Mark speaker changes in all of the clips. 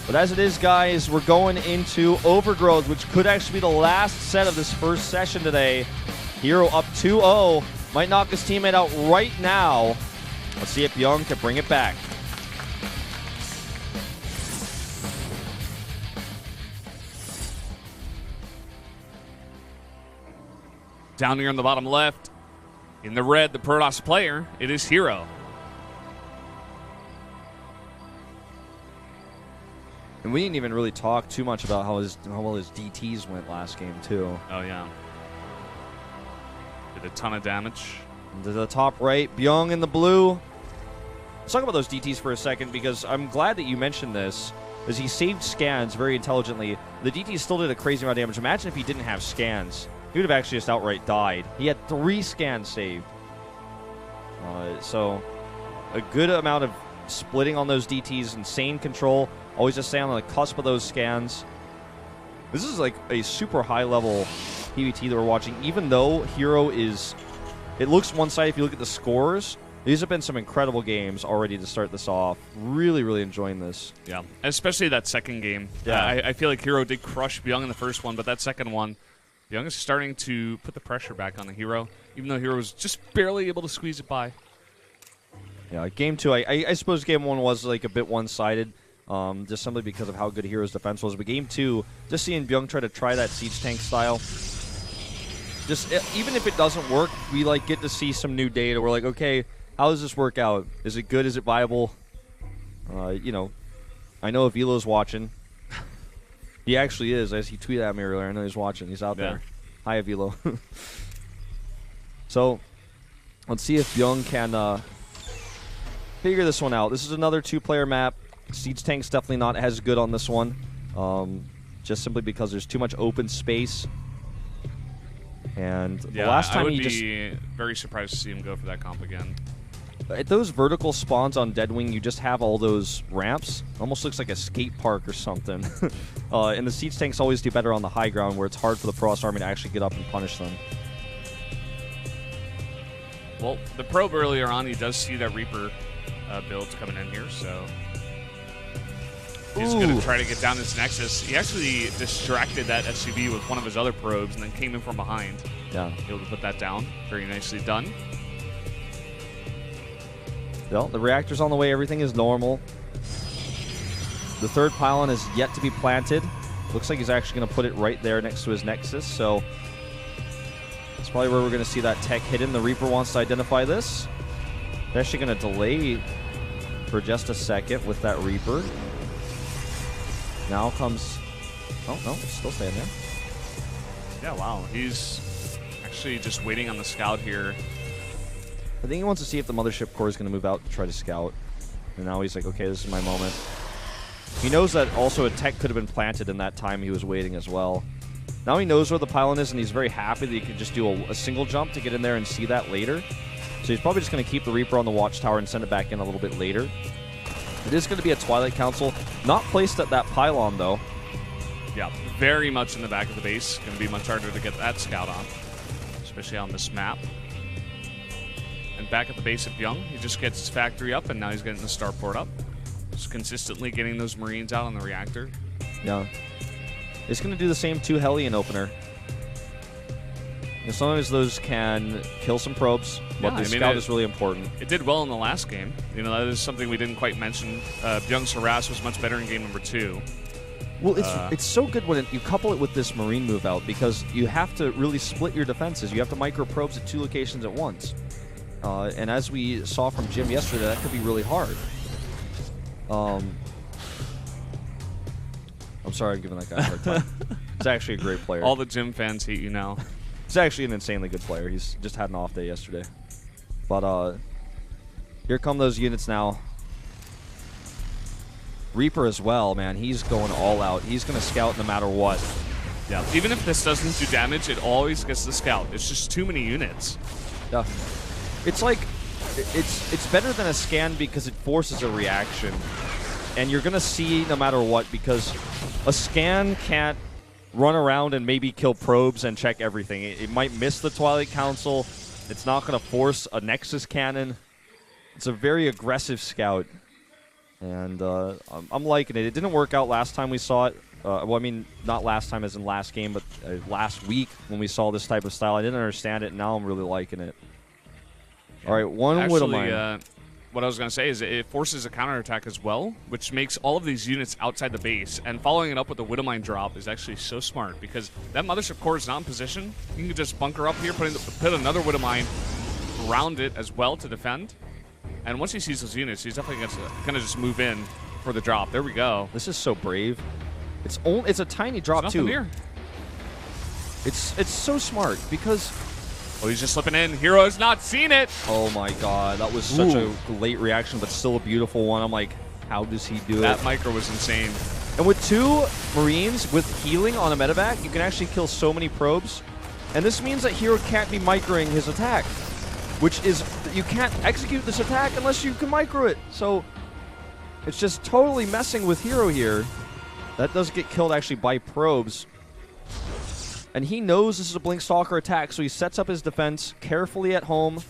Speaker 1: But as it is, guys, we're going into Overgrowth, which could actually be the last set of this first session today. herO up 2-0. Might knock his teammate out right now. Let's see if Bbyong can bring it back.
Speaker 2: Down here on the bottom left, in the red, the Protoss player, it is herO.
Speaker 1: And we didn't even really talk too much about how well his DTs went last game, too.
Speaker 2: Oh, yeah. Did a ton of damage.
Speaker 1: To the top right, Bbyong in the blue. Let's talk about those DTs for a second, because I'm glad that you mentioned this, as he saved scans very intelligently. The DTs still did a crazy amount of damage. Imagine if he didn't have scans. He would have actually just outright died. He had 3 scans saved. So a good amount of splitting on those DTs, insane control. Always just staying on the cusp of those scans. This is like a super high-level PvT that we're watching, even though herO is... It looks one-sided if you look at the scores. These have been some incredible games already to start this off. Really, really enjoying this.
Speaker 2: Yeah, especially that second game.
Speaker 1: Yeah.
Speaker 2: I feel like herO did crush Bbyong in the first one, but that second one, Bbyong is starting to put the pressure back on the herO, even though herO was just barely able to squeeze it by.
Speaker 1: Yeah, game 2, I suppose game 1 was like a bit one-sided. Just simply because of how good herO's defense was. But game 2, just seeing Bbyong try that siege tank style, just even if it doesn't work, we like get to see some new data. We're like, okay, how does this work out? Is it good? Is it viable? You know, I know Avilo's watching. He actually is, as he tweeted at me earlier. I know he's watching. He's out there. Hi, Avilo. So, let's see if Bbyong can figure this one out. This is another 2-player map. Siege Tank's definitely not as good on this one, just simply because there's too much open space. And the last time
Speaker 2: I would be very surprised to see him go for that comp again.
Speaker 1: At those vertical spawns on Deadwing, you just have all those ramps. Almost looks like a skate park or something. And the Siege Tanks always do better on the high ground, where it's hard for the Protoss army to actually get up and punish them.
Speaker 2: Well, the probe earlier on, he does see that Reaper build coming in here, so... He's going to try to get down this Nexus. He actually distracted that SCV with one of his other probes and then came in from behind.
Speaker 1: Yeah.
Speaker 2: Able to put that down. Very nicely done.
Speaker 1: Well, the reactor's on the way. Everything is normal. The third pylon is yet to be planted. Looks like he's actually going to put it right there next to his Nexus, so that's probably where we're going to see that tech hidden. The Reaper wants to identify this. They're actually going to delay for just a second with that Reaper. Now comes... Oh, no, it's still staying there.
Speaker 2: Yeah, wow. He's actually just waiting on the scout here.
Speaker 1: I think he wants to see if the Mothership Core is going to move out to try to scout. And now he's like, okay, this is my moment. He knows that also a tech could have been planted in that time he was waiting as well. Now he knows where the pylon is, and he's very happy that he could just do a single jump to get in there and see that later. So he's probably just going to keep the Reaper on the watchtower and send it back in a little bit later. It is going to be a Twilight Council. Not placed at that pylon, though.
Speaker 2: Yeah, very much in the back of the base. Going to be much harder to get that scout on, especially on this map. And back at the base of Bbyong, he just gets his factory up, and now he's getting the starport up. Just consistently getting those Marines out on the reactor.
Speaker 1: Yeah. It's going to do the same 2 Hellion opener. And sometimes those can kill some probes, but the scout is really important.
Speaker 2: It did well in the last game. You know, that is something we didn't quite mention. Bbyong's harass was much better in game number 2.
Speaker 1: Well, it's so good when you couple it with this Marine move out, because you have to really split your defenses. You have to micro probes at 2 locations at once. And as we saw from Jim yesterday, that could be really hard. I'm sorry I'm giving that guy a hard time. He's actually a great player.
Speaker 2: All the Jim fans hate you now.
Speaker 1: He's actually an insanely good player. He's just had an off day yesterday. But here come those units now. Reaper as well, man. He's going all out. He's going to scout no matter what.
Speaker 2: Yeah. Even if this doesn't do damage, it always gets the scout. It's just too many units.
Speaker 1: Yeah. It's like, it's better than a scan because it forces a reaction. And you're going to see no matter what, because a scan can't run around and maybe kill probes and check everything. It might miss the Twilight Council. It's not going to force a Nexus cannon. It's a very aggressive scout. And I'm liking it. It didn't work out last time we saw it. Well, I mean, not last time as in last game, but last week when we saw this type of style. I didn't understand it, and now I'm really liking it.
Speaker 2: Yeah.
Speaker 1: All right, one Widowmine.
Speaker 2: What I was going to say is it forces a counterattack as well, which makes all of these units outside the base. And following it up with the Widowmine drop is actually so smart because that Mothership core is not in position. You can just bunker up here, put another Widowmine around it as well to defend. And once he sees those units, he's definitely going to just move in for the drop. There we go.
Speaker 1: This is so brave. It's a tiny drop too.
Speaker 2: Here.
Speaker 1: It's so smart because.
Speaker 2: Oh, he's just slipping in. herO has not seen it.
Speaker 1: Oh my God, that was such a late reaction, but still a beautiful one. I'm like, how does he do it?
Speaker 2: That micro was insane.
Speaker 1: And with 2 Marines with healing on a medevac, you can actually kill so many probes. And this means that herO can't be microing his attack, which is you can't execute this attack unless you can micro it. So it's just totally messing with herO here. That does get killed actually by probes. And he knows this is a Blink Stalker attack, so he sets up his defense carefully at home.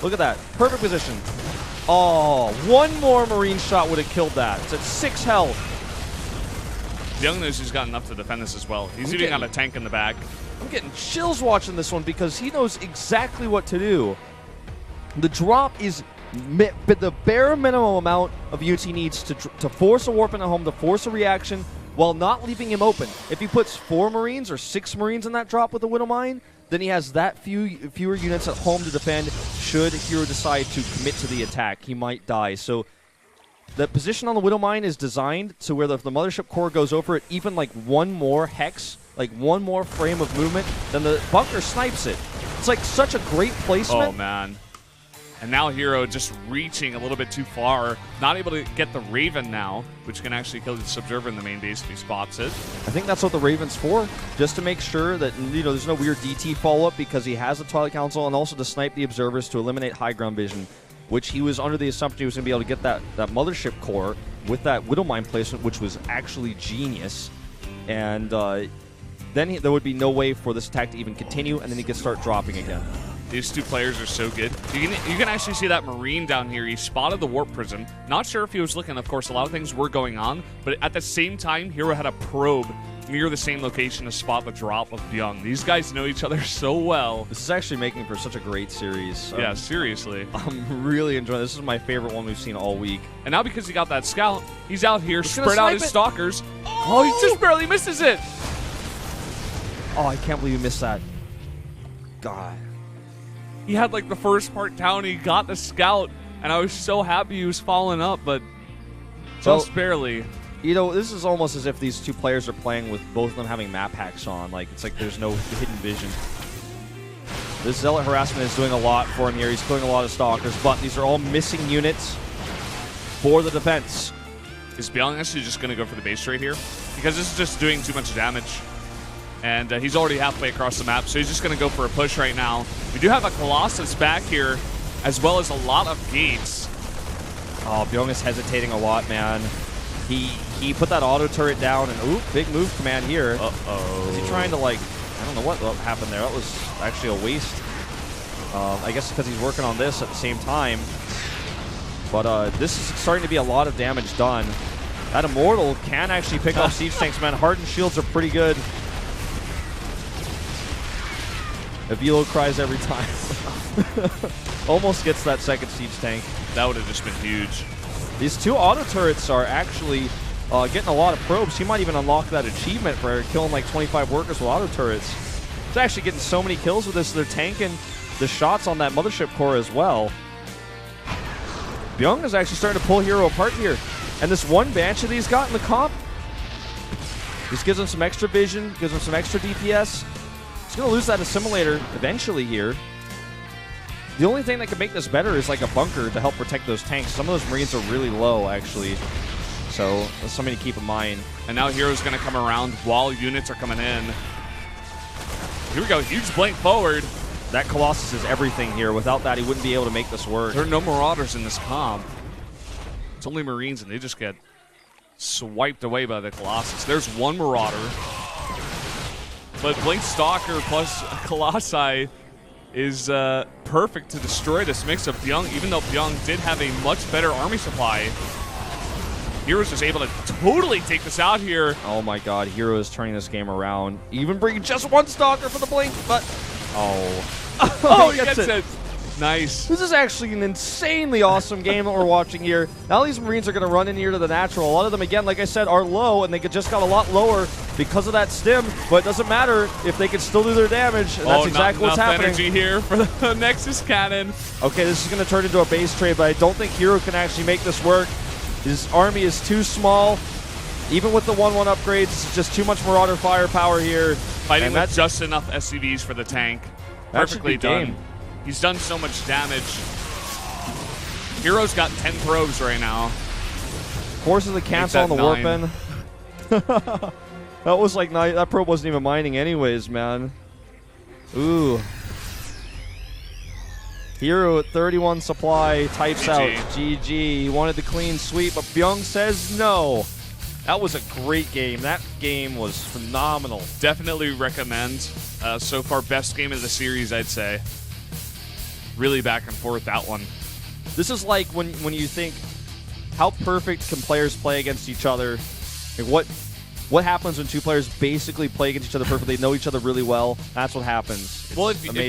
Speaker 1: Look at that. Perfect position. Oh, 1 more Marine shot would have killed that. It's at 6 health.
Speaker 2: Bbyong knows he's got enough to defend this as well. He's even got a tank in the back.
Speaker 1: I'm getting chills watching this one because he knows exactly what to do. The drop is the bare minimum amount of units he needs to force a warp in at home, to force a reaction, while not leaving him open. If he puts 4 Marines or 6 Marines in that drop with the Widowmine, then he has that fewer units at home to defend should herO decide to commit to the attack. He might die. So the position on the Widowmine is designed to where the Mothership core goes over it even like 1 more hex, like 1 more frame of movement, then the bunker snipes it. It's like such a great placement.
Speaker 2: Oh, man. And now herO just reaching a little bit too far. Not able to get the Raven now, which can actually kill the Subserver in the main base if he spots it.
Speaker 1: I think that's what the Raven's for, just to make sure that there's no weird DT follow-up because he has the Twilight Council, and also to snipe the Observers to eliminate high ground vision, which he was under the assumption he was going to be able to get that Mothership core with that Widowmine placement, which was actually genius. And then there would be no way for this attack to even continue, and then he could start dropping again.
Speaker 2: These 2 players are so good. You can actually see that Marine down here. He spotted the Warp Prism. Not sure if he was looking. Of course, a lot of things were going on. But at the same time, herO had a probe near the same location to spot the drop of Bbyong. These guys know each other so well.
Speaker 1: This is actually making for such a great series.
Speaker 2: Yeah, seriously.
Speaker 1: I'm really enjoying this. This is my favorite one we've seen all week.
Speaker 2: And now because he got that scout, he's out here, spread out his stalkers. Oh, he just barely misses it.
Speaker 1: Oh, I can't believe he missed that. God.
Speaker 2: He had like the first part down, he got the scout, and I was so happy he was following up, but just barely.
Speaker 1: You know, this is almost as if these 2 players are playing with both of them having map hacks on. Like, it's like there's no hidden vision. This Zealot harassment is doing a lot for him here. He's killing a lot of stalkers, but these are all missing units for the defense.
Speaker 2: Is Bbyong actually just going to go for the base trade here? Because this is just doing too much damage. And he's already halfway across the map, so he's just going to go for a push right now. We do have a Colossus back here, as well as a lot of gates.
Speaker 1: Oh, Bbyong is hesitating a lot, man. He put that auto turret down, and ooh, big move command here.
Speaker 2: Uh-oh.
Speaker 1: Is he trying to, like, I don't know what happened there. That was actually a waste. I guess because he's working on this at the same time. But this is starting to be a lot of damage done. That Immortal can actually pick off siege tanks, man. Hardened shields are pretty good. Avilo cries every time. Almost gets that second siege tank.
Speaker 2: That would have just been huge.
Speaker 1: These 2 auto turrets are actually getting a lot of probes. He might even unlock that achievement for killing like 25 workers with auto turrets. He's actually getting so many kills with this. They're tanking the shots on that Mothership core as well. Bbyong is actually starting to pull herO apart here. And this 1 Banshee that he's got in the comp, this gives him some extra vision, gives him some extra DPS. He's going to lose that Assimilator eventually here. The only thing that could make this better is like a bunker to help protect those tanks. Some of those Marines are really low, actually. So that's something to keep in mind.
Speaker 2: And now herO's going to come around while units are coming in. Here we go. Huge blink forward.
Speaker 1: That Colossus is everything here. Without that, he wouldn't be able to make this work.
Speaker 2: There are no Marauders in this comp. It's only Marines, and they just get swiped away by the Colossus. There's 1 Marauder. But Blink Stalker plus Colossi is perfect to destroy this mix of Bbyong, even though Bbyong did have a much better army supply. herO's just able to totally take this out here.
Speaker 1: Oh my god, herO is turning this game around. Even bringing just one stalker for the blink, but...
Speaker 2: Oh, he gets it. Nice.
Speaker 1: This is actually an insanely awesome game that we're watching here. Now these Marines are going to run in here to the natural. A lot of them, again, like I said, are low, and they just got a lot lower because of that stim, but it doesn't matter if they can still do their damage, and that's exactly what's happening.
Speaker 2: Energy here for the Nexus Cannon.
Speaker 1: Okay, this is going to turn into a base trade, but I don't think herO can actually make this work. His army is too small. Even with the 1-1 upgrades, it's just too much Marauder firepower here.
Speaker 2: Fighting with just enough SCVs for the tank. Perfectly done.
Speaker 1: Game.
Speaker 2: He's done so much damage. herO's got 10 probes right now.
Speaker 1: Forces the cancel on the Warpin. That was like, that probe wasn't even mining anyways, man. Ooh. herO at 31 supply, types
Speaker 2: GG.
Speaker 1: out. GG. He wanted the clean sweep, but Bbyong says no. That was a great game. That game was phenomenal.
Speaker 2: Definitely recommend. So far, best game of the series, I'd say. Really back and forth, that one.
Speaker 1: This is like when you think, how perfect can players play against each other? Like what happens when two players basically play against each other perfectly, know each other really well? That's what happens.
Speaker 2: Well,
Speaker 1: it's
Speaker 2: if
Speaker 1: amazing.
Speaker 2: you